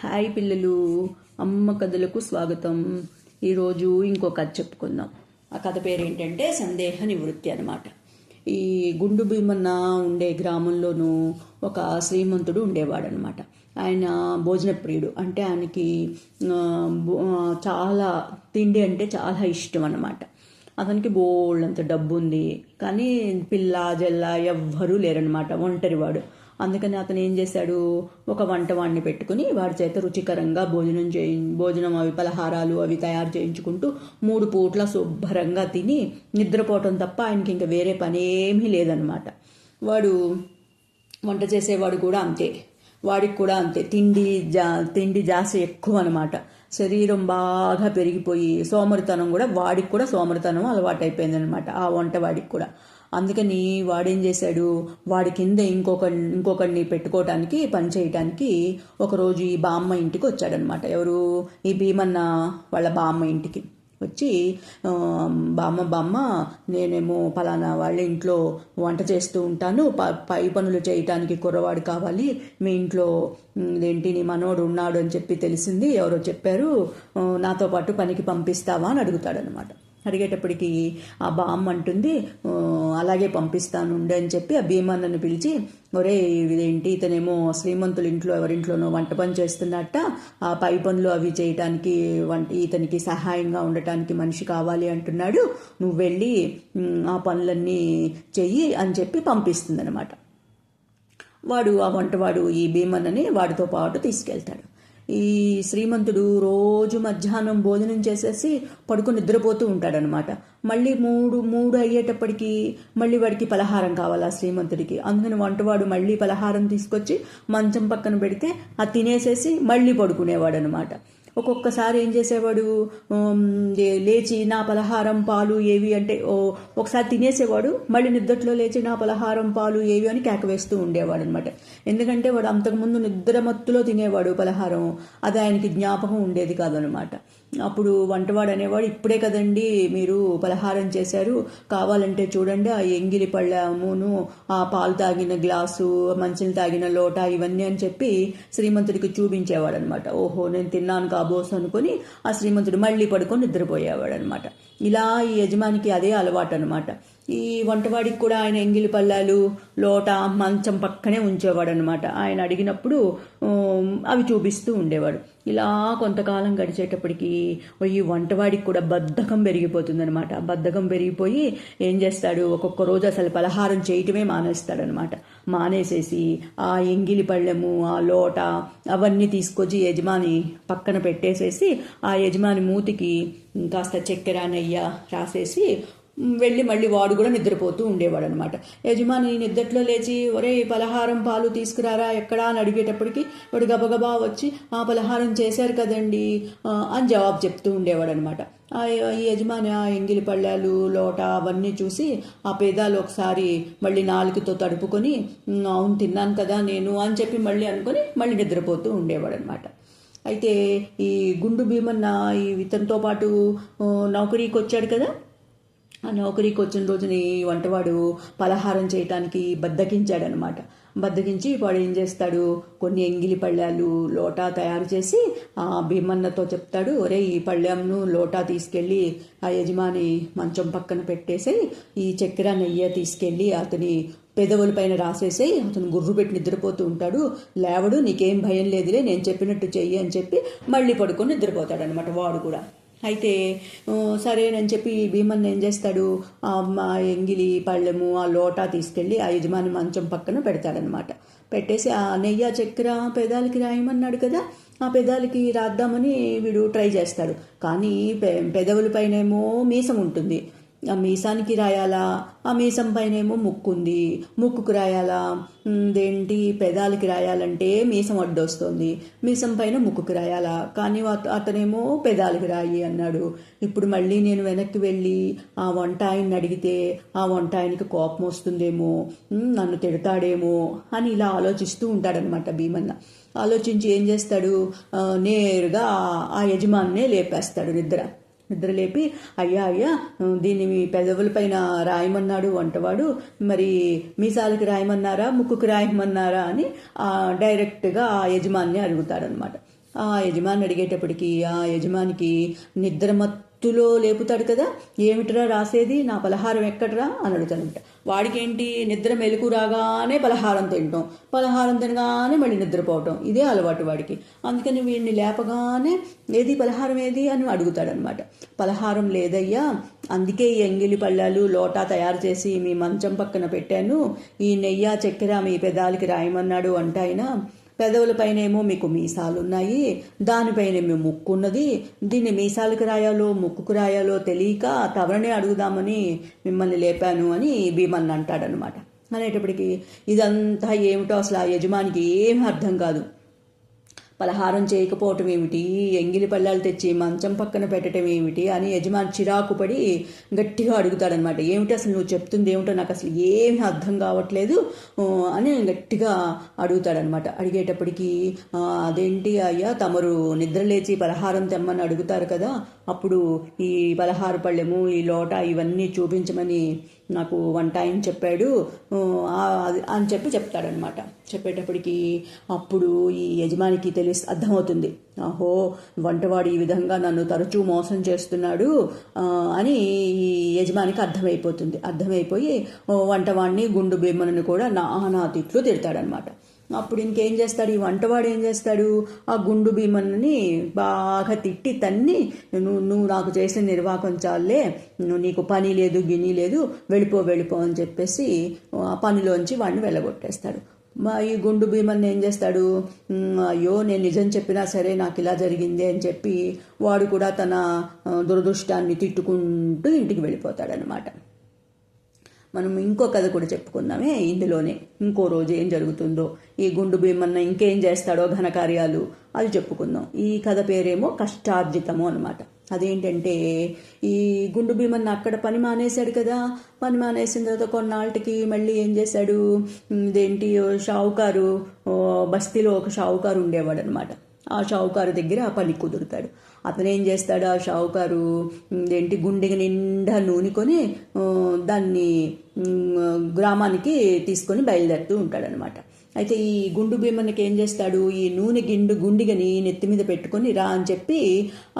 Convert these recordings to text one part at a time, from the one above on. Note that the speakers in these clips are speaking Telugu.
హాయ్ పిల్లలు, అమ్మ కథలకు స్వాగతం. ఈరోజు ఇంకో కథ చెప్పుకుందాం. ఆ కథ పేరు ఏంటంటే సందేహ నివృత్తి అనమాట. ఈ గుండు భీమన్న ఉండే గ్రామంలోనూ ఒక శ్రీమంతుడు ఉండేవాడనమాట. ఆయన భోజన ప్రియుడు, అంటే ఆయనకి చాలా తిండి అంటే చాలా ఇష్టం అన్నమాట. అతనికి బోళ్ళంత డబ్బు ఉంది, కానీ పిల్ల జల్ల ఎవ్వరూ లేరనమాట, ఒంటరివాడు. అందుకని అతను ఏం చేశాడు, ఒక వంటవాడిని పెట్టుకుని వాడి చేత రుచికరంగా భోజనం అవి పలహారాలు అవి తయారు చేయించుకుంటూ 3 పూట్ల శుభ్రంగా తిని నిద్రపోవటం తప్ప ఆయనకి ఇంకా వేరే పని ఏమీ లేదనమాట. వాడు వంట చేసేవాడు కూడా అంతే, వాడికి కూడా అంతే, తిండి జాస ఎక్కువ అనమాట. శరీరం బాగా పెరిగిపోయి సోమరితనం కూడా, వాడికి కూడా సోమరితనం అలవాటు అయిపోయిందనమాట, ఆ వంటవాడికి కూడా. అందుకని వాడేం చేశాడు, వాడి కింద ఇంకొకరిని పెట్టుకోవటానికి, పని చేయటానికి ఒకరోజు ఈ బామ్మ ఇంటికి వచ్చాడనమాట. ఎవరు, ఈ భీమన్న వాళ్ళ బామ్మ ఇంటికి వచ్చి, బామ్మ నేనేమో పలానా వాళ్ళ ఇంట్లో వంట చేస్తూ ఉంటాను, పై పనులు చేయటానికి కుర్రవాడు కావాలి, మీ ఇంట్లో ఏంటి నీ మనోడు ఉన్నాడు అని చెప్పి తెలిసింది, ఎవరో చెప్పారు, నాతో పాటు పనికి పంపిస్తావా అని అడుగుతాడనమాట. అడిగేటప్పటికి ఆ బామ్మ అంటుంది, అలాగే పంపిస్తాను అని చెప్పి ఆ భీమన్నను పిలిచి, ఒరే ఇదేంటి, ఇతనేమో శ్రీమంతుల ఇంట్లో ఎవరింట్లోనో వంట పని చేస్తున్నట్ట, ఆ పై పనులు అవి చేయటానికి ఇతనికి సహాయంగా ఉండటానికి మనిషి కావాలి అంటున్నాడు, నువ్వు వెళ్ళి ఆ పనులన్నీ చెయ్యి అని చెప్పి పంపిస్తుంది అనమాట. వాడు, ఆ వంటవాడు ఈ భీమన్నని వాడితో పాటు తీసుకెళ్తాడు. ఈ శ్రీమంతుడు రోజు మధ్యాహ్నం భోజనం చేసేసి పడుకుని నిద్రపోతూ ఉంటాడనమాట. మళ్ళీ మూడు అయ్యేటప్పటికి మళ్ళీ వాడికి పలహారం కావాలి ఆ శ్రీమంతుడికి. అందుకని వంటవాడు మళ్ళీ పలహారం తీసుకొచ్చి మంచం పక్కన పెడితే అది తినేసేసి మళ్ళీ పడుకునేవాడు అనమాట. ఒక్కొక్కసారి ఏం చేసేవాడు, లేచి నా పలహారం పాలు ఏవి అంటే ఒకసారి తినేసేవాడు, మళ్ళీ నిద్రలో లేచి నా పలహారం పాలు ఏవి అని కేక వేస్తూ ఉండేవాడు అనమాట. ఎందుకంటే వాడు అంతకుముందు నిద్రమత్తులో తినేవాడు పలహారం, అది ఆయనకి జ్ఞాపకం ఉండేది కాదనమాట. అప్పుడు వంటవాడు అనేవాడు, ఇప్పుడే కదండి మీరు పలహారం చేశారు, కావాలంటే చూడండి ఆ ఎంగిలి పళ్ళమును, ఆ పాలు తాగిన గ్లాసు, మంచిని తాగిన లోట, ఇవన్నీ అని చెప్పి శ్రీమంతుడికి చూపించేవాడు అనమాట. ఓహో నేను తిన్నాను కాబోసు అనుకుని ఆ శ్రీమంతుడు మళ్ళీ పడుకొని నిద్రపోయేవాడు అనమాట. ఇలా ఈ యజమానికి అదే అలవాటు అనమాట. ఈ వంటవాడికి కూడా ఆయన ఎంగిలి పళ్ళాలు, లోట మంచం పక్కనే ఉంచేవాడు అనమాట. ఆయన అడిగినప్పుడు అవి చూపిస్తూ ఉండేవాడు. ఇలా కొంతకాలం గడిచేటప్పటికి ఈ వంటవాడికి కూడా బద్ధకం పెరిగిపోతుందనమాట. బద్ధకం పెరిగిపోయి ఏం చేస్తాడు, ఒక్కొక్క రోజు అసలు పలహారం చేయటమే మానేస్తాడనమాట. మానేసేసి ఆ ఎంగిలి పళ్ళెము, ఆ లోట అవన్నీ తీసుకొచ్చి యజమాని పక్కన పెట్టేసేసి ఆ యజమాని మూతికి కాస్త చక్కెర నెయ్యి రాసేసి వెళ్ళి మళ్ళీ వాడు కూడా నిద్రపోతూ ఉండేవాడు అనమాట. యజమాని నిద్రలో లేచి, ఒరే పలహారం పాలు తీసుకురారా ఎక్కడా అని అడిగేటప్పటికి వాడు గబగబా వచ్చి, ఆ పలహారం చేశారు కదండి అని జవాబు చెప్తూ ఉండేవాడు అనమాట. ఈ యజమాని ఆ ఎంగిలి పళ్ళాలు, లోట అవన్నీ చూసి ఆ పేదాలు ఒకసారి మళ్ళీ నాలుగుతో తడుపుకొని, అవును తిన్నాను కదా నేను అని చెప్పి మళ్ళీ అనుకొని మళ్ళీ నిద్రపోతూ ఉండేవాడు అనమాట. అయితే ఈ గుండు భీమన్న ఇతనితో పాటు నౌకరీకి వచ్చాడు కదా, ఆ నౌకరీకి వచ్చిన రోజుని వంటవాడు పలహారం చేయటానికి బద్దకించాడనమాట. బద్దకించి వాడు ఏం చేస్తాడు, కొన్ని ఎంగిలి పళ్ళాలు, లోటా తయారు చేసి ఆ భీమన్నతో చెప్తాడు, ఒరే ఈ పళ్ళెంను లోటా తీసుకెళ్ళి ఆ యజమాని మంచం పక్కన పెట్టేసి ఈ చక్కెర నెయ్యి తీసుకెళ్ళి అతని పెదవుల పైన రాసేసి, అతను గుర్రు పెట్టి నిద్రపోతూ ఉంటాడు, లేవడు, నీకేం భయం లేదులే, నేను చెప్పినట్టు చెయ్యి అని చెప్పి మళ్ళీ పడుకొని నిద్రపోతాడనమాట వాడు కూడా. అయితే సరేనని చెప్పి భీమన్న ఏం చేస్తాడు, ఆ ఎంగిలి పళ్ళెము, ఆ లోటా తీసుకెళ్ళి ఆ యజమాని మంచం పక్కన పెడతాడనమాట. పెట్టేసి ఆ నెయ్యి చక్కెర పెదాలకి రాయమన్నాడు కదా, ఆ పెదాలకి రాద్దామని వీడు ట్రై చేస్తాడు. కానీ పెదవుల పైనేమో మీసం ఉంటుంది, ఆ మీసానికి రాయాలా, ఆ మీసం పైనేమో ముక్కు ఉంది, ముక్కుకు రాయాలా, దేంటి పెదాలకి రాయాలంటే మీసం అడ్డొస్తుంది, మీసం పైన ముక్కుకు రాయాలా, కానీ అతనేమో పెదాలకి రాయి అన్నాడు. ఇప్పుడు మళ్ళీ నేను వెనక్కి వెళ్ళి ఆ వంట ఆయన్ని అడిగితే ఆ వంట ఆయనకి కోపం వస్తుందేమో, నన్ను తిడతాడేమో అని ఇలా ఆలోచిస్తూ ఉంటాడనమాట భీమన్న. ఆలోచించి ఏం చేస్తాడు, నేరుగా ఆ యజమాన్నే లేపేస్తాడు నిద్రలేపి, అయ్యా దీన్ని మీ పెదవుల పైన రాయమన్నాడు వంటవాడు, మరి మీసాలకి రాయమన్నారా ముక్కుకు రాయమన్నారా అని డైరెక్ట్గా ఆ యజమాని అడుగుతాడనమాట. ఆ యజమాని అడిగేటప్పటికి ఆ యజమానికి నిద్రమత్తులో లేపుతాడు కదా, ఏమిట్రా రాసేది, నా పలహారం ఎక్కడ్రా అని అడుగుతాడంట. వాడికేంటి, నిద్ర మెలకు రాగానే పలహారం తినటం, పలహారం తినగానే మళ్ళీ నిద్రపోవటం, ఇదే అలవాటు వాడికి. అందుకని వీడిని లేపగానే ఏది పలహారం ఏది అని అడుగుతాడనమాట. పలహారం లేదయ్యా, అందుకే ఈ ఎంగిలి పళ్ళాలు లోటా తయారు చేసి మీ మంచం పక్కన పెట్టాను, ఈ నెయ్యి చక్కెర మీ పెదాలకి రాయమన్నాడు అంటాయినా, పెదవుల పైనేమో మీకు మీసాలున్నాయి, దానిపైనేమో ముక్కు ఉన్నది, దీన్ని మీసాలకు రాయాలో ముక్కుకు రాయాలో తెలియక తవరనే అడుగుదామని మిమ్మల్ని లేపాను అని భీమన్ అంటాడనమాట. అనేటప్పటికి ఇదంతా ఏమిటో అసలు ఆ యజమానికి ఏమీ అర్థం కాదు. పలహారం చేయకపోవటం ఏమిటి, ఎంగిలి పళ్ళాలు తెచ్చి మంచం పక్కన పెట్టడం ఏమిటి అని యజమాని చిరాకు పడి గట్టిగా అడుగుతాడనమాట. ఏమిటి అసలు నువ్వు చెప్తుంది ఏమిటో నాకు అసలు ఏమీ అర్థం కావట్లేదు అని గట్టిగా అడుగుతాడనమాట. అడిగేటప్పటికి అదేంటి అయ్యా, తమరు నిద్రలేచి పలహారం తెమ్మని అడుగుతారు కదా, అప్పుడు ఈ పలహార పళ్ళెము ఈ లోట ఇవన్నీ చూపించమని నాకు వన్ టైం చెప్పాడు అని చెప్తాడనమాట. చెప్పేటప్పటికి అప్పుడు ఈ యజమానికి అర్థమవుతుంది, ఆహో వంటవాడు ఈ విధంగా నన్ను తరచూ మోసం చేస్తున్నాడు అని ఈ యజమానికి అర్థమైపోయి వంటవాడిని గుండు భీమను కూడా నానా తిట్లు తిడతాడనమాట. అప్పుడు ఇంకేం చేస్తాడు, ఈ వంటవాడు ఏం చేస్తాడు, ఆ గుండు భీమన్ని బాగా తిట్టి తన్ని, నువ్వు నాకు చేసిన నిర్వాకం చాలే, నీకు పని లేదు గిని లేదు, వెళ్ళిపో అని చెప్పేసి ఆ పనిలోంచి వాడిని వెళ్ళగొట్టేస్తాడు. ఈ గుండు భీమన్ ఏం చేస్తాడు, అయ్యో నేను నిజం చెప్పినా సరే నాకు ఇలా జరిగింది అని చెప్పి వాడు కూడా తన దురదృష్టాన్ని తిట్టుకుంటూ ఇంటికి వెళ్ళిపోతాడనమాట. మనం ఇంకో కథ కూడా చెప్పుకుందామే ఇందులోనే. ఇంకో రోజు ఏం జరుగుతుందో, ఈ గుండు భీమన్న ఇంకేం చేస్తాడో ఘనకార్యాలు అది చెప్పుకుందాం. ఈ కథ పేరేమో కష్టార్జితము అనమాట. అదేంటంటే, ఈ గుండు భీమన్న అక్కడ పని మానేశాడు కదా, పని మానేసిన తర్వాత కొన్నాళ్ళకి మళ్ళీ ఏం చేశాడు, షావుకారు, బస్తీలో ఒక షావుకారు ఉండేవాడు అనమాట. ఆ షావుకారు దగ్గర ఆ పని కుదురుతాడు. అతను ఏం చేస్తాడు, ఆ షావుకారు గుండెకి నిండా నూనె కొని దాన్ని గ్రామానికి తీసుకొని బయలుదేరుతూ ఉంటాడనమాట. అయితే ఈ గుండు భీమన్నకి ఏం చేస్తాడు, ఈ నూనె గుండిగని నెత్తి మీద పెట్టుకొని రా అని చెప్పి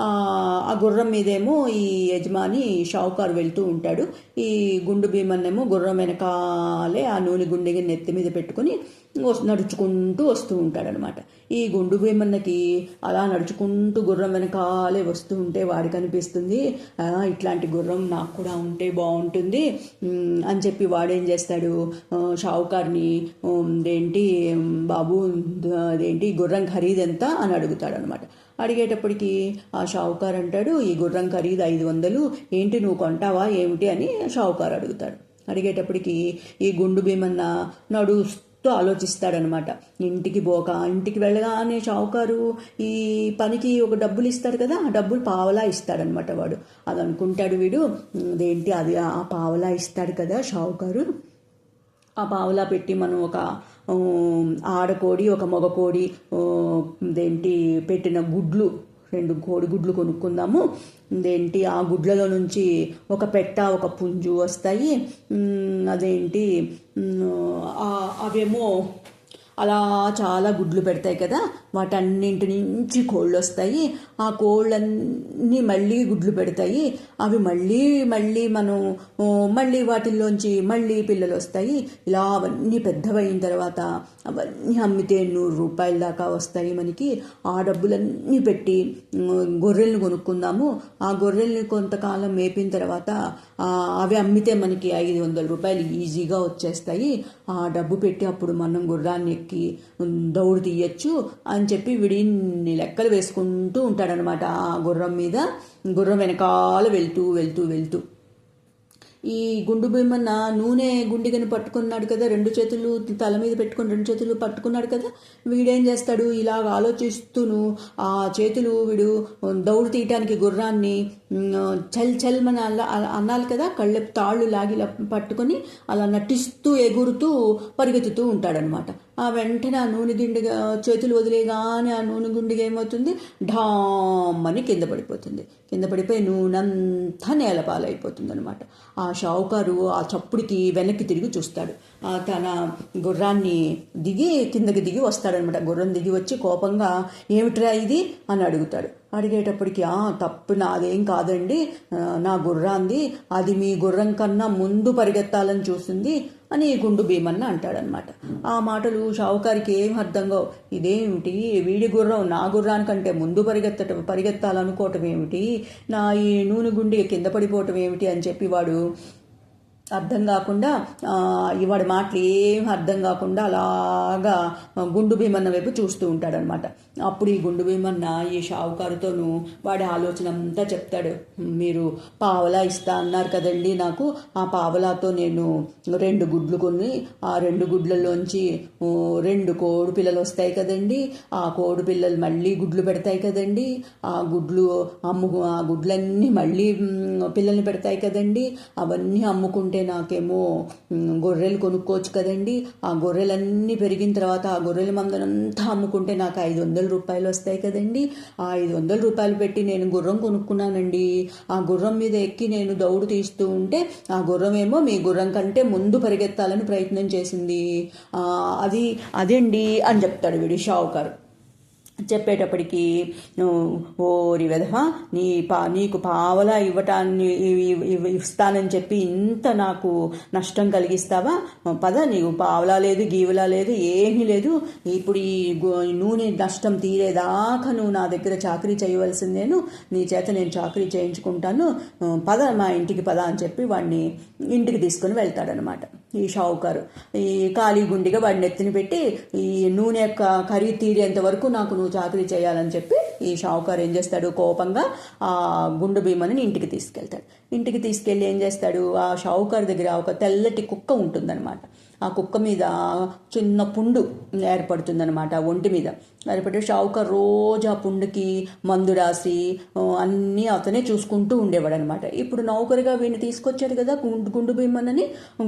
ఆ గుర్రం మీదేమో ఈ యజమాని షావుకారు వెళ్తూ ఉంటాడు. ఈ గుండు భీమన్నేమో గుర్రం వెనకాలే ఆ నూనె గుండిగని నెత్తి మీద పెట్టుకొని నడుచుకుంటూ వస్తూ ఉంటాడనమాట. ఈ గుండు భీమన్నకి అలా నడుచుకుంటూ గుర్రం వెనకాలే వస్తూ ఉంటే వాడికి అనిపిస్తుంది, ఇట్లాంటి గుర్రం నాకు కూడా ఉంటే బాగుంటుంది అని చెప్పి వాడేం చేస్తాడు, షావుకార్ని బాబు గుర్రం ఖరీదు ఎంత అని అడుగుతాడనమాట. అడిగేటప్పటికి ఆ షావుకారు అంటాడు, ఈ గుర్రం ఖరీదు 500, ఏంటి నువ్వు కొంటావా ఏమిటి అని షావుకారు అడుగుతాడు. అడిగేటప్పటికి ఈ గుండు భీమన్న ఆలోచిస్తాడనమాట. ఇంటికి వెళ్ళగానే షావుకారు ఈ పనికి ఒక డబ్బులు ఇస్తాడు కదా, ఆ డబ్బులు పావలా ఇస్తాడనమాట. వాడు అది అనుకుంటాడు, వీడు అది ఆ పావలా ఇస్తాడు కదా షావుకారు, ఆ పావలా పెట్టి మనం ఒక ఆడకోడి ఒక మగ కోడి పెట్టిన గుడ్లు 2 కోడిగుడ్లు కొనుక్కుందాము, ఆ గుడ్లలో నుంచి ఒక పెట్ట ఒక పుంజు వస్తాయి, అవేమో అలా చాలా గుడ్లు పెడతాయి కదా, వాటన్నింటి నుంచి కోళ్ళు వస్తాయి, ఆ కోళ్ళన్నీ మళ్ళీ గుడ్లు పెడతాయి, అవి మళ్ళీ మనం మళ్ళీ వాటిల్లోంచి మళ్ళీ పిల్లలు వస్తాయి, ఇలా అవన్నీ పెద్దవైన తర్వాత అవన్నీ అమ్మితే 100 రూపాయల దాకా వస్తాయి మనకి. ఆ డబ్బులన్నీ పెట్టి గొర్రెలను కొనుక్కుందాము, ఆ గొర్రెల్ని కొంతకాలం మేపిన తర్వాత అవి అమ్మితే మనకి 500 రూపాయలు ఈజీగా వచ్చేస్తాయి, ఆ డబ్బు పెట్టి అప్పుడు మనం గుర్రాన్ని ఎక్కి దౌడు తీయచ్చు అని చెప్పి వీడిని లెక్కలు వేసుకుంటూ ఉంటాడనమాట. ఆ గుర్రం వెనకాల వెళ్తూ ఈ గుండు భీమన్న నూనె గుండిగని పట్టుకున్నాడు కదా, 2 చేతులు తల మీద పెట్టుకుని 2 చేతులు పట్టుకున్నాడు కదా, వీడేం చేస్తాడు, ఇలాగ ఆలోచిస్తూను ఆ చేతులు వీడు దౌడు తీయటానికి గుర్రాన్ని చల్ చల్ మన అనాలి కదా, కళ్ళె తాళ్ళు లాగి పట్టుకొని అలా నటిస్తూ ఎగురుతూ పరిగెత్తుతూ ఉంటాడనమాట. ఆ వెంటనే ఆ నూనె దిండుగా చేతులు వదిలేగానే ఆ నూనె గుండిగా ఏమవుతుంది, ఢామ్మని కింద పడిపోతుంది. కింద పడిపోయి నూనెంతా నేలపాలైపోతుంది అనమాట. ఆ షావుకారు ఆ చప్పుడికి వెనక్కి తిరిగి చూస్తాడు. తన గుర్రాన్ని కిందకి దిగి వస్తాడనమాట. గుర్రం దిగి వచ్చి కోపంగా ఏమిట్రా ఇది అని అడుగుతాడు. అడిగేటప్పటికి తప్పు నాదేం కాదండి, నా గుర్రాంది, అది మీ గుర్రం కన్నా ముందు పరిగెత్తాలని చూసింది అని గుండు భీమన్న అంటాడనమాట. ఆ మాటలు షావుకారికి ఏం అర్థంగా, ఇదేమిటి వీడి గుర్రం నా గుర్రానికంటే ముందు పరిగెత్తాలనుకోవటం ఏమిటి, నా ఈ నూనె గుండి కింద పడిపోవటం ఏమిటి అని చెప్పి వాడు అర్థం కాకుండా, వాడి మాటలు ఏం అర్థం కాకుండా అలాగా గుండు భీమన్న వైపు చూస్తూ ఉంటాడనమాట. అప్పుడు ఈ గుండు భీమన్న ఈ షావుకారుతోనూ వాడి ఆలోచన అంతా చెప్తాడు. మీరు పావలా ఇస్తా అన్నారు కదండి నాకు, ఆ పావలాతో నేను 2 గుడ్లు కొని ఆ 2 గుడ్లలోంచి 2 కోడి పిల్లలు వస్తాయి కదండి, ఆ కోడి పిల్లలు మళ్ళీ గుడ్లు పెడతాయి కదండి, ఆ గుడ్లన్నీ మళ్ళీ పిల్లల్ని పెడతాయి కదండి, అవన్నీ అమ్ముకుంటే నాకేమో గొర్రెలు కొనుక్కోవచ్చు కదండి, ఆ గొర్రెలన్నీ పెరిగిన తర్వాత ఆ గొర్రెల మందనంతా అమ్ముకుంటే నాకు 500 రూపాయలు వస్తాయి కదండి, ఆ 500 రూపాయలు పెట్టి నేను గుర్రం కొనుక్కున్నానండి, ఆ గుర్రం మీద ఎక్కి నేను దౌడు తీస్తూ ఉంటే ఆ గుర్రం ఏమో మీ గుర్రం కంటే ముందు పరిగెత్తాలని ప్రయత్నం చేసింది, అదండి అని చెప్తాడు వీడి షావుకారు. చెప్పేటప్పటికి, ఓరి వెధవ, నీకు పావలా ఇస్తానని చెప్పి ఇంత నాకు నష్టం కలిగిస్తావా, పద, నీకు పావలా లేదు గీవలా లేదు ఏమీ లేదు, ఇప్పుడు ఈ నూనె నష్టం తీరేదాకా నువ్వు నా దగ్గర చాకరీ చేయవలసిందేను, నీ చేత నేను చాకరీ చేయించుకుంటాను, పద మా ఇంటికి పద అని చెప్పి వాడిని ఇంటికి తీసుకుని వెళ్తాడనమాట ఈ షావుకారు. ఈ ఖాళీ గుండిగా వాడిని ఎత్తిని పెట్టి ఈ నూనె ఖరీదు తీరేంత వరకు నాకు నువ్వు చాకరీ చేయాలని చెప్పి ఈ షావుకారు ఏం చేస్తాడు, కోపంగా ఆ గుండు భీమని ఇంటికి తీసుకెళ్తాడు. ఇంటికి తీసుకెళ్ళి ఏం చేస్తాడు, ఆ షావుకారు దగ్గర ఒక తెల్లటి కుక్క ఉంటుందన్నమాట. ఆ కుక్క మీద చిన్న పుండు ఏర్పడుతుందన్నమాట, ఒంటి మీద ఏర్పడి షావుకారు రోజు ఆ పుండుకి మందు రాసి అన్నీ అతనే చూసుకుంటూ ఉండేవాడు అనమాట. ఇప్పుడు నౌకరుగా వీడిని తీసుకొచ్చాడు కదా గుండు భీమన్నని,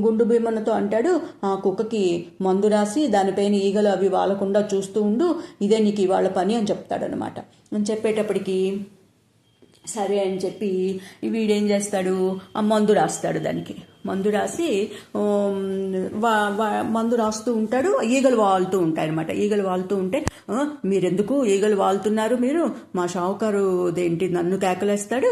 గుండు భీమన్నతో అంటాడు, ఆ కుక్కకి మందు రాసి దానిపైన ఈగలు అవి వాలకుండా చూస్తూ ఉండు, ఇదే నీకు ఇవాళ పని అని చెప్తాడనమాట. అని చెప్పేటప్పటికి సరే అని చెప్పి వీడేం చేస్తాడు, ఆ మందు రాస్తాడు. దానికి మందు రాసి మందు రాస్తూ ఉంటాడు. ఈగలు వాలుతూ ఉంటాయి అనమాట. ఈగలు వాలుతూ ఉంటే, మీరెందుకు ఈగలు వాలుతున్నారు, మీరు మా షావుకారు దేంటి నన్ను కేకలేస్తాడు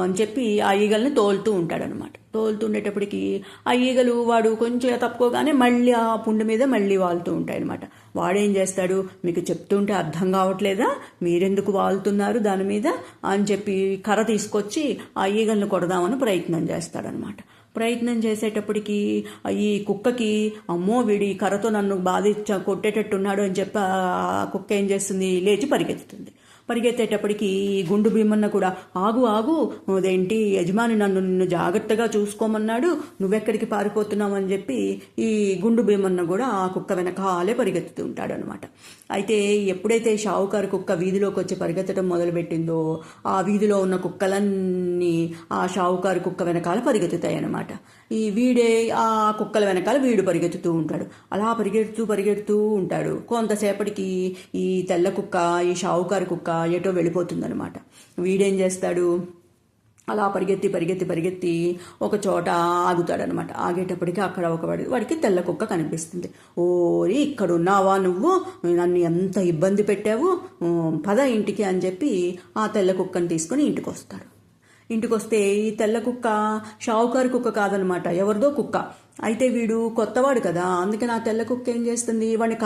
అని చెప్పి ఆ ఈగల్ని తోలుతూ ఉంటాడనమాట. తోలుతుండేటప్పటికి ఆ ఈగలు వాడు కొంచెం తప్పుకోగానే మళ్ళీ ఆ పుండు మీద మళ్ళీ వాలుతూ ఉంటాయన్నమాట. వాడేం చేస్తాడు, మీకు చెప్తుంటే అర్థం కావట్లేదా, మీరెందుకు వాలుతున్నారు దాని మీద అని చెప్పి కర్ర తీసుకొచ్చి ఆ ఈగల్ని కొడదామని ప్రయత్నం చేస్తాడనమాట. ప్రయత్నం చేసేటప్పటికి ఈ కుక్కకి, అమ్మో వీడి కర్రతో నన్ను కొట్టేటట్టున్నాడు అని చెప్పి ఆ కుక్క ఏం చేస్తుంది, లేచి పరిగెత్తుతుంది. పరిగెత్తేటప్పటికి ఈ గుండు భీమన్న కూడా, ఆగు ఆగు, అదేంటి యజమాని నిన్ను జాగ్రత్తగా చూసుకోమన్నాడు, నువ్వెక్కడికి పారిపోతున్నావు అని చెప్పి ఈ గుండు భీమన్న కూడా ఆ కుక్క వెనకాలే పరిగెత్తుతూ ఉంటాడు అనమాట. అయితే ఎప్పుడైతే షావుకారు కుక్క వీధిలోకి వచ్చి పరిగెత్తడం మొదలుపెట్టిందో ఆ వీధిలో ఉన్న కుక్కలన్నీ ఆ షావుకారు కుక్క వెనకాల పరిగెత్తుతాయి అన్నమాట. వీడే ఆ కుక్కల వెనకాల వీడు పరిగెత్తుతూ ఉంటాడు. అలా పరిగెడుతూ ఉంటాడు. కొంతసేపటికి ఈ తెల్ల కుక్క, ఈ షావుకారు కుక్క ఎటో వెళ్ళిపోతుందనమాట. వీడేం చేస్తాడు, అలా పరిగెత్తి ఒక చోట ఆగుతాడనమాట. ఆగేటప్పటికి అక్కడ వాడికి తెల్ల కుక్క కనిపిస్తుంది. ఓరి, ఇక్కడున్నావా నువ్వు, నన్ను ఎంత ఇబ్బంది పెట్టావు, పద ఇంటికి అని చెప్పి ఆ తెల్ల కుక్కని తీసుకుని ఇంటికి వస్తాడు. ఇంటికి వస్తే ఈ తెల్ల కుక్క షావుకారు కుక్క కాదనమాట, ఎవరిదో కుక్క. అయితే వీడు కొత్తవాడు కదా, అందుకని ఆ తెల్ల కుక్క ఏం చేస్తుంది, వాడిని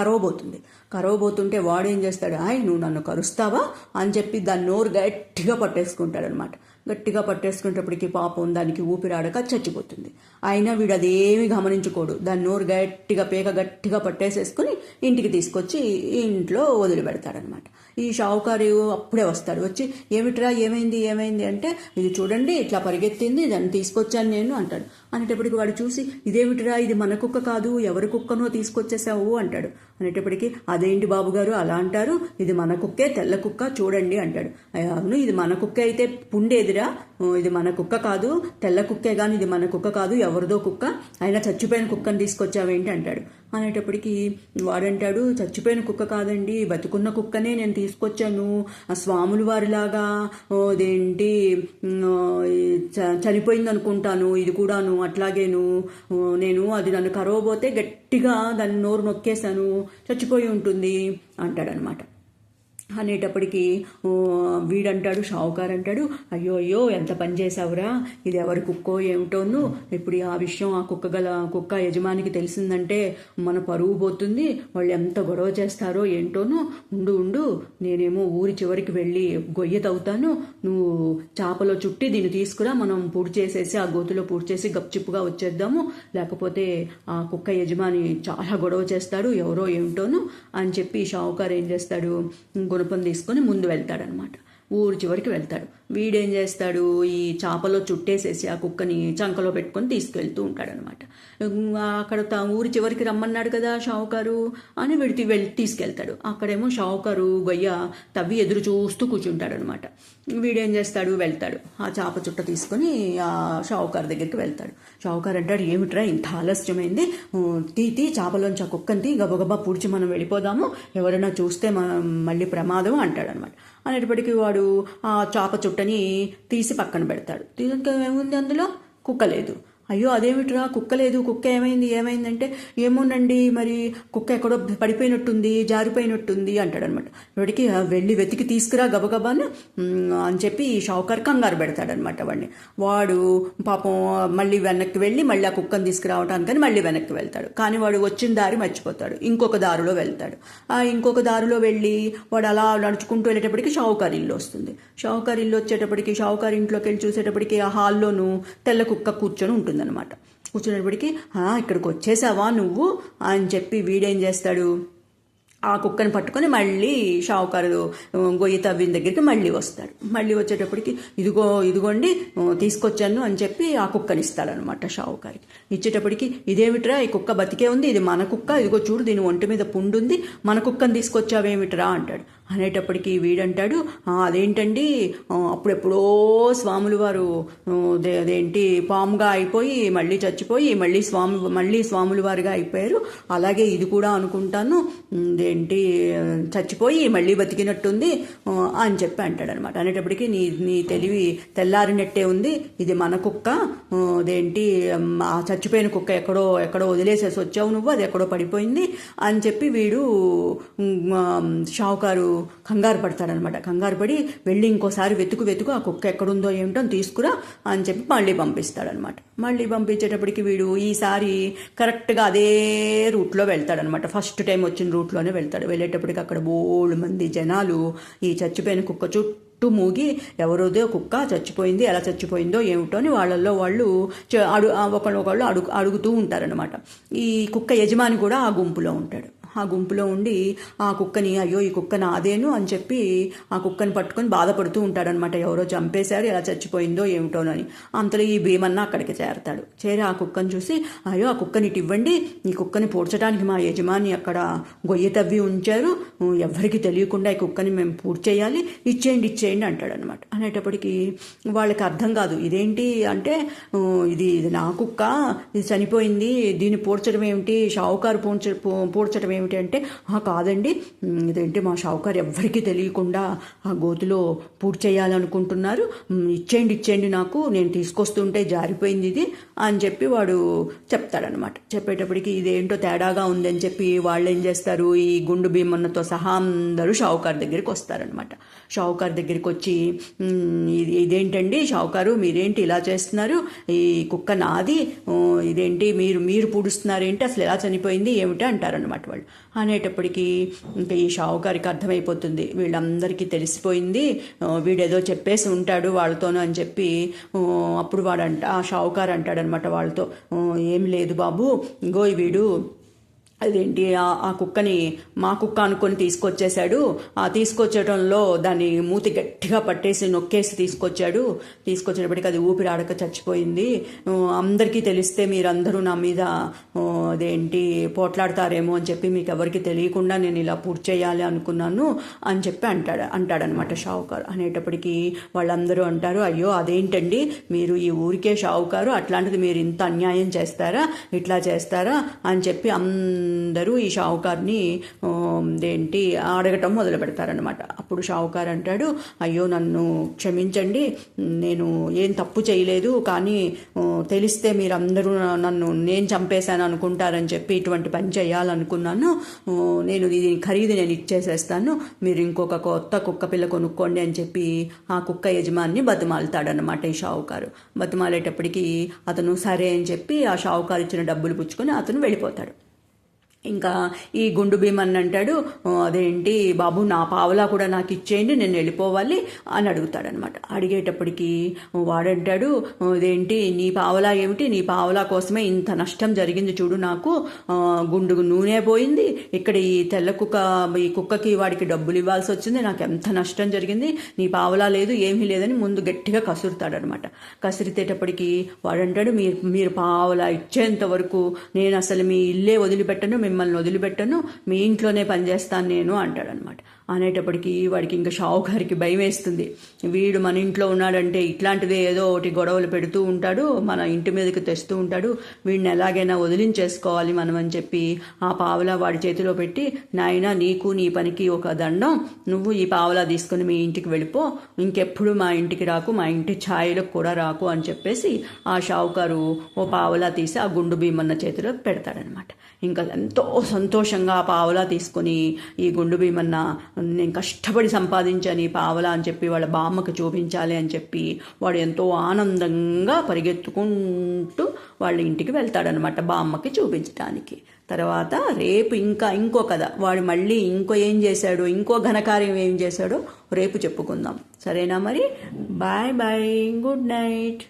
కరవబోతుంటే వాడు ఏం చేస్తాడు, నువ్వు నన్ను కరుస్తావా అని చెప్పి దాన్ని నోరు గట్టిగా పట్టేసుకుంటాడనమాట. గట్టిగా పట్టేసుకునేటప్పటికి పాపం దానికి ఊపిరాడక చచ్చిపోతుంది. అయినా వీడు అదేమీ గమనించుకోడు. దాని నోరు గట్టిగా పట్టేసేసుకుని ఇంటికి తీసుకొచ్చి ఇంట్లో వదిలిపెడతాడనమాట. ఈ షావుకారు అప్పుడే వస్తాడు. వచ్చి ఏమిట్రా ఏమైంది అంటే, ఇది చూడండి ఇట్లా పరిగెత్తింది, దాన్ని తీసుకొచ్చాను నేను అంటాడు. అనేటప్పటికి వాడు చూసి, ఇదేమిట్రా, ఇది మన కుక్క కాదు, ఎవరి కుక్కనో తీసుకొచ్చేసావు అంటాడు. అనేటప్పటికి, అదేంటి బాబుగారు అలా అంటారు, ఇది మన కుక్కే, తెల్ల కుక్క చూడండి అంటాడు. అవును, ఇది మన కుక్క అయితే పుండు ఉందిరా, ఇది మన కుక్క కాదు, తెల్ల కుక్కే కానీ ఇది మన కుక్క కాదు, ఎవరిదో కుక్క, అయినా చచ్చిపోయిన కుక్కని తీసుకొచ్చావేంటి అంటాడు. అనేటప్పటికీ వాడంటాడు, చచ్చిపోయిన కుక్క కాదండి, బతుకున్న కుక్కనే నేను తీసుకొచ్చాను, ఆ స్వాముల వారిలాగా అదేంటి చనిపోయింది అనుకుంటాను, ఇది కూడాను అట్లాగేను, నేను అది నన్ను కరవబోతే గట్టిగా దాన్ని నోరు నొక్కేశాను, చచ్చిపోయి ఉంటుంది అంటాడనమాట. అనేటప్పటికీ వీడంటాడు, షావుకారు అంటాడు, అయ్యో అయ్యో ఎంత పని చేసావురా, ఇది ఎవరి కుక్కో ఏమిటోను, ఇప్పుడు ఆ విషయం ఆ కుక్క యజమానికి తెలిసిందంటే మన పరువు పోతుంది, వాళ్ళు ఎంత గొడవ చేస్తారో ఏంటోను, ఉండు నేనేమో ఊరి చివరికి వెళ్ళి గొయ్య తవ్వుతాను, నువ్వు చాపలో చుట్టి దీన్ని తీసుకురా, మనం పూడి చేసేసి ఆ గోతులో పూడి చేసి గప్చిప్పుగా వచ్చేద్దాము, లేకపోతే ఆ కుక్క యజమాని చాలా గొడవ చేస్తాడు, ఎవరో ఏమిటోను అని చెప్పి షావుకారు ఏం చేస్తాడు, గుణపం తీసుకొని ముందు వెళ్తాడనమాట. ఊరి చివరికి వెళ్తాడు. వీడేం చేస్తాడు, ఈ చాపలో చుట్టేసేసి ఆ కుక్కని చంకలో పెట్టుకొని తీసుకెళ్తూ ఉంటాడనమాట. అక్కడ ఊరి చివరికి రమ్మన్నాడు కదా షావుకారు అని వీడికి తీసుకెళ్తాడు. అక్కడేమో షావుకారు గొయ్య తవ్వి ఎదురు చూస్తూ కూర్చుంటాడనమాట. వీడేం చేస్తాడు, వెళ్తాడు, ఆ చాప చుట్ట తీసుకొని ఆ షావుకారు దగ్గరికి వెళ్తాడు. షావుకారు అంటాడు, ఏమిట్రా ఇంత ఆలస్యమైంది, తీ చాపలోంచి ఆ కుక్కని గబగబా పూడ్చి మనం వెళ్ళిపోదాము, ఎవరైనా చూస్తే మళ్ళీ ప్రమాదం అంటాడనమాట. అనేటప్పటికీ వాడు ఆ చాప చుట్టని తీసి పక్కన పెడతాడు. ఇంకా ఏముంది అందులో, కుక్క లేదు. అయ్యో అదేమిట్రా కుక్క లేదు, కుక్క ఏమైందంటే ఏమోనండి మరి కుక్క ఎక్కడో పడిపోయినట్టుంది, జారిపోయినట్టుంది అంటాడనమాట. వాడికి వెళ్ళి వెతికి తీసుకురా గబగబాను అని చెప్పి షావుకారు కంగారు పెడతాడనమాట వాడిని. వాడు పాపం మళ్ళీ వెనక్కి వెళ్ళి మళ్ళీ ఆ కుక్కను తీసుకురావటానికని మళ్ళీ వెనక్కి వెళ్తాడు. కానీ వాడు వచ్చిన దారి మర్చిపోతాడు, ఇంకొక దారిలో వెళ్తాడు. ఆ ఇంకొక దారిలో వెళ్ళి వాడు అలా నడుచుకుంటూ వెళ్ళేటప్పటికి షావుకారు ఇల్లు వస్తుంది. షావుకారు ఇల్లు వచ్చేటప్పటికి షావుకారు ఇంట్లోకి వెళ్ళి చూసేటప్పటికి ఆ హాల్లోనూ తెల్ల కుక్క కూర్చొని ఉంటుంది అనమాట. కూర్చునేటప్పటికి ఇక్కడికి వచ్చేసావా నువ్వు అని చెప్పి వీడేం చేస్తాడు, ఆ కుక్కని పట్టుకొని మళ్ళీ షావుకారు గొయ్యి తవ్విన దగ్గరికి మళ్ళీ వస్తాడు. మళ్ళీ వచ్చేటప్పటికి ఇదిగోండి తీసుకొచ్చాను అని చెప్పి ఆ కుక్కని ఇస్తాడనమాట షావుకారికి. ఇచ్చేటప్పటికి ఇదేమిట్రా, ఈ కుక్క బతికే ఉంది, ఇది మన కుక్క, ఇదిగో చూడు దీని ఒంటి మీద పుండు ఉంది, మన కుక్కని తీసుకొచ్చావేమిట్రా అంటాడు. అనేటప్పటికీ వీడంటాడు, అదేంటండి అప్పుడెప్పుడో స్వాములు వారు అదేంటి పాముగా అయిపోయి మళ్ళీ చచ్చిపోయి మళ్ళీ స్వాములు వారిగా అయిపోయారు, అలాగే ఇది కూడా అనుకుంటాను, ఏంటి చచ్చిపోయి మళ్ళీ బతికినట్టుంది అని చెప్పి అంటాడనమాట. అనేటప్పటికీ నీ తెలివి తెల్లారినట్టే ఉంది, ఇది మన కుక్క, అదేంటి ఆ చచ్చిపోయిన కుక్క ఎక్కడో వదిలేసేసి వచ్చావు నువ్వు, అది ఎక్కడో పడిపోయింది అని చెప్పి వీడు షావుకారు కంగారు పడతాడనమాట. కంగారు పడి వెళ్ళి ఇంకోసారి వెతుకు ఆ కుక్క ఎక్కడుందో ఏమిటో తీసుకురా అని చెప్పి మళ్ళీ పంపిస్తాడనమాట. మళ్ళీ పంపించేటప్పటికి వీడు ఈసారి కరెక్ట్గా అదే రూట్లో వెళ్తాడనమాట. ఫస్ట్ టైం వచ్చిన రూట్లోనే వెళ్తాడు. వెళ్ళేటప్పటికి అక్కడ బోల్డ్ మంది జనాలు ఈ చచ్చిపోయిన కుక్క చుట్టూ మూగి ఎవరోదో కుక్క చచ్చిపోయింది, ఎలా చచ్చిపోయిందో ఏమిటో అని వాళ్ళల్లో వాళ్ళు ఒకళ్ళు అడుగుతూ ఉంటారనమాట. ఈ కుక్క యజమాని కూడా ఆ గుంపులో ఉంటాడు. ఆ గుంపులో ఉండి ఆ కుక్కని అయ్యో ఈ కుక్క నాదేను అని చెప్పి ఆ కుక్కని పట్టుకొని బాధపడుతూ ఉంటాడనమాట. ఎవరో చంపేశారు, ఎలా చచ్చిపోయిందో ఏమిటోనని. అంతలో ఈ భీమన్న అక్కడికి చేరతాడు. చేరి ఆ కుక్కని చూసి అయ్యో ఆ కుక్కని ఇటు ఇవ్వండి, ఈ కుక్కని పూడ్చడానికి మా యజమాని అక్కడ గొయ్యి తవ్వి ఉంచారు, ఎవరికి తెలియకుండా ఈ కుక్కని మేము పూడ్చి చేయాలి, ఇచ్చేయండి అంటాడనమాట. అనేటప్పటికీ వాళ్ళకి అర్థం కాదు, ఇదేంటి అంటే ఇది నా కుక్క, ఇది చనిపోయింది, దీన్ని పూడ్చడం ఏమిటి, షావుకారు పూడ్చడం ఏమిటి అంటే కాదండి, ఇదేంటి మా షావుకారు ఎవ్వరికీ తెలియకుండా ఆ గోతులో పూర్తి చేయాలనుకుంటున్నారు, ఇచ్చేయండి నాకు, నేను తీసుకొస్తుంటే జారిపోయింది ఇది అని చెప్పి వాడు చెప్తాడనమాట. చెప్పేటప్పటికి ఇదేంటో తేడాగా ఉందని చెప్పి వాళ్ళు ఏం చేస్తారు, ఈ గుండు భీమన్నతో సహా అందరూ షావుకారు దగ్గరికి వస్తారనమాట. షావుకారు దగ్గరికి వచ్చి ఇదేంటండి షావుకారు, మీరేంటి ఇలా చేస్తున్నారు, ఈ కుక్క నాది, ఇదేంటి మీరు పూడుస్తున్నారేంటి, అసలు ఎలా చనిపోయింది ఏమిటి అంటారనమాట వాళ్ళు. అనేటప్పటికీ ఇంకా ఈ షావుకారికి అర్థమైపోతుంది, వీళ్ళందరికీ తెలిసిపోయింది, వీడేదో చెప్పేసి ఉంటాడు వాళ్ళతోనూ అని చెప్పి అప్పుడు ఆ షావుకారు అంటాడనమాట వాళ్ళతో, ఏం లేదు బాబు, ఇంగో వీడు అదేంటి ఆ కుక్కని మా కుక్క అనుకొని తీసుకొచ్చేసాడు. ఆ తీసుకొచ్చటంలో దాన్ని మూతి గట్టిగా పట్టేసి నొక్కేసి తీసుకొచ్చేటప్పటికి అది ఊపిరాడక చచ్చిపోయింది. అందరికీ తెలిస్తే మీరందరూ నా మీద అదేంటి పోట్లాడతారేమో అని చెప్పి మీకు ఎవరికి తెలియకుండా నేను ఇలా పూర్తి చేయాలి అనుకున్నాను అని చెప్పి అంటాడనమాట షావుకారు. అనేటప్పటికీ వాళ్ళందరూ అంటారు, అయ్యో అదేంటండి మీరు ఈ ఊరికే షావుకారు, అట్లాంటిది మీరు ఇంత అన్యాయం చేస్తారా, ఇట్లా చేస్తారా అని చెప్పి అందరూ ఈ షావుకార్ని అడగటం మొదలు పెడతారనమాట. అప్పుడు షావుకారు అంటాడు, అయ్యో నన్ను క్షమించండి, నేను ఏం తప్పు చేయలేదు, కానీ తెలిస్తే మీరందరూ నేను చంపేశాను అనుకుంటారని చెప్పి ఇటువంటి పని చేయాలనుకున్నాను. దీని ఖరీదు నేను ఇచ్చేసేస్తాను, మీరు ఇంకొక కొత్త కుక్క పిల్ల కొనుక్కోండి అని చెప్పి ఆ కుక్క యజమాని బతిమాలుతాడనమాట ఈ షావుకారు. బతిమాలేటప్పటికీ అతను సరే అని చెప్పి ఆ షావుకారు ఇచ్చిన డబ్బులు పుచ్చుకొని అతను వెళ్ళిపోతాడు. ఇంకా ఈ గుండు భీమన్ అంటాడు, అదేంటి బాబు నా పావలా కూడా నాకు ఇచ్చేయండి, నేను వెళ్ళిపోవాలి అని అడుగుతాడనమాట. అడిగేటప్పటికి వాడంటాడు, అదేంటి నీ పావలా ఏమిటి, నీ పావలా కోసమే ఇంత నష్టం జరిగింది చూడు, నాకు గుండు నూనె పోయింది, ఇక్కడ ఈ తెల్ల కుక్క ఈ కుక్కకి వాడికి డబ్బులు ఇవ్వాల్సి వచ్చింది, నాకు ఎంత నష్టం జరిగింది, నీ పావలా లేదు ఏమీ లేదని ముందు గట్టిగా కసురుతాడనమాట. కసిరితేటప్పటికి వాడంటాడు, మీరు పావలా ఇచ్చేంత వరకు నేను అసలు మీ ఇల్లే వదిలిపెట్టను, మిమ్మల్ని వదిలిపెట్టను, మీ ఇంట్లోనే పనిచేస్తాను నేను అంటాడనమాట. అనేటప్పటికీ వాడికి ఇంకా షావుకారికి భయం వేస్తుంది. వీడు మన ఇంట్లో ఉన్నాడంటే ఇట్లాంటిదే ఏదో ఒకటి గొడవలు పెడుతూ ఉంటాడు, మన ఇంటి మీదకి తెస్తూ ఉంటాడు, వీడిని ఎలాగైనా వదిలించేసుకోవాలి మనం అని చెప్పి ఆ పావలా వాడి చేతిలో పెట్టి, నాయనా నీకు నీ పనికి ఒక దండం, నువ్వు ఈ పావలా తీసుకుని మీ ఇంటికి వెళ్ళిపో, ఇంకెప్పుడు మా ఇంటికి రాకు, మా ఇంటి ఛాయలకు కూడా రాకు అని చెప్పేసి ఆ షావుకారు ఓ పావలా తీసి ఆ గుండు భీమన్న చేతిలో పెడతాడనమాట. ఇంకా ఎంతో సంతోషంగా ఆ పావలా తీసుకొని ఈ గుండు భీమన్న నేను కష్టపడి సంపాదించాను ఈ పావలా అని చెప్పి వాళ్ళ బామ్మకు చూపించాలి అని చెప్పి వాడు ఎంతో ఆనందంగా పరిగెత్తుకుంటూ వాళ్ళ ఇంటికి వెళ్తాడనమాట బామ్మకి చూపించడానికి. తర్వాత రేపు ఇంకో కథ, వాడు మళ్ళీ ఏం చేశాడో, ఇంకో ఘనకార్యం ఏం చేశాడో రేపు చెప్పుకుందాం. సరేనా మరి? Bye bye, good night.